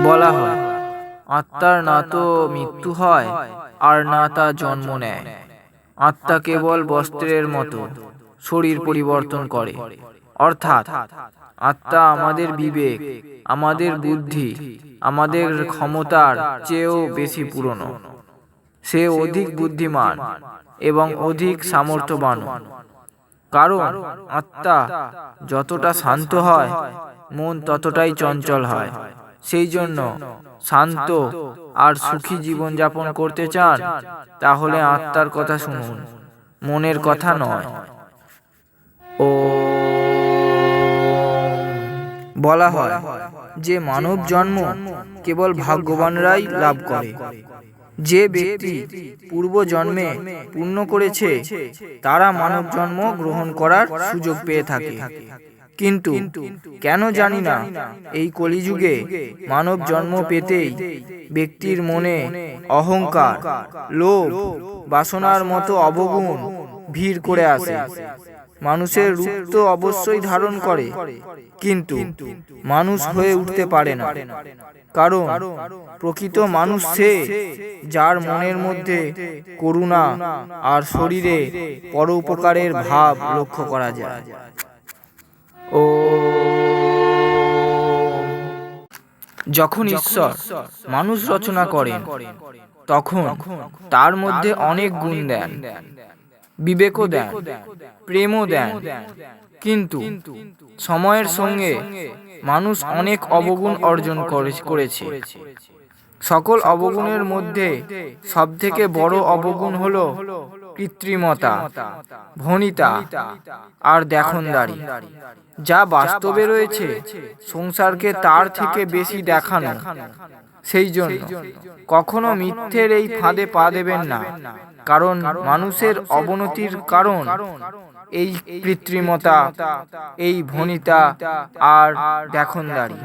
বলা হয়, আত্মার না তো মৃত্যু হয় আর না তা জন্ম নেয়। আত্মা কেবল বস্ত্রের মতো শরীর পরিবর্তন করে। অর্থাৎ আত্মা আমাদের বিবেক, আমাদের বুদ্ধি, আমাদের ক্ষমতার চেয়েও বেশি পুরনো। সে অধিক বুদ্ধিমান এবং অধিক সামর্থ্যবান। কারণ আত্মা যতটা শান্ত হয়, মন ততটাই চঞ্চল হয়। সেই জন্য শান্ত আর সুখী জীবনযাপন করতে চান, তাহলে আত্মার কথা শুনুন, মনের কথা নয়। ও বলা হয় যে মানব জন্ম কেবল ভাগ্যবানরাই লাভ করে। যে ব্যক্তি পূর্ব জন্মে পুণ্য করেছে তারা মানব জন্ম গ্রহণ করার সুযোগ পেয়ে থাকে। কিন্তু কেন জানি না, এই কলিযুগে মানব জন্ম পেতেই ব্যক্তির মনে অহংকার, লোভ, বাসনার মতো অবগুণ ভিড় করে আসে। মানুষের রূপ তো অবশ্যই ধারণ করে, কিন্তু মানুষ হয়ে উঠতে পারে না। কারণ প্রকৃত মানুষ সে, যার মনের মধ্যে করুণা আর শরীরে পরোপকারের ভাব লক্ষ্য করা যায়। ও যখন ঈশ্বর মানুষ রচনা করেন, তখন তার মধ্যে অনেক গুণ দেন, বিবেকও দেন, প্রেমও দেন। কিন্তু সময়ের সঙ্গে মানুষ অনেক অবগুণ অর্জন করেছে। সকল অবগুণের মধ্যে সবথেকে বড় অবগুণ হলো কৃত্রিমতা, ভণিতা আর দেখনদারি। যা বাস্তবে রয়েছে সংসারকে তার থেকে বেশি দেখানো। সেই জন্য কখনো মিথ্যের এই ফাঁদে পা দেবেন না। কারণ মানুষের অবনতির কারণ এই কৃত্রিমতা, এই ভণিতা আর দেখনদারি।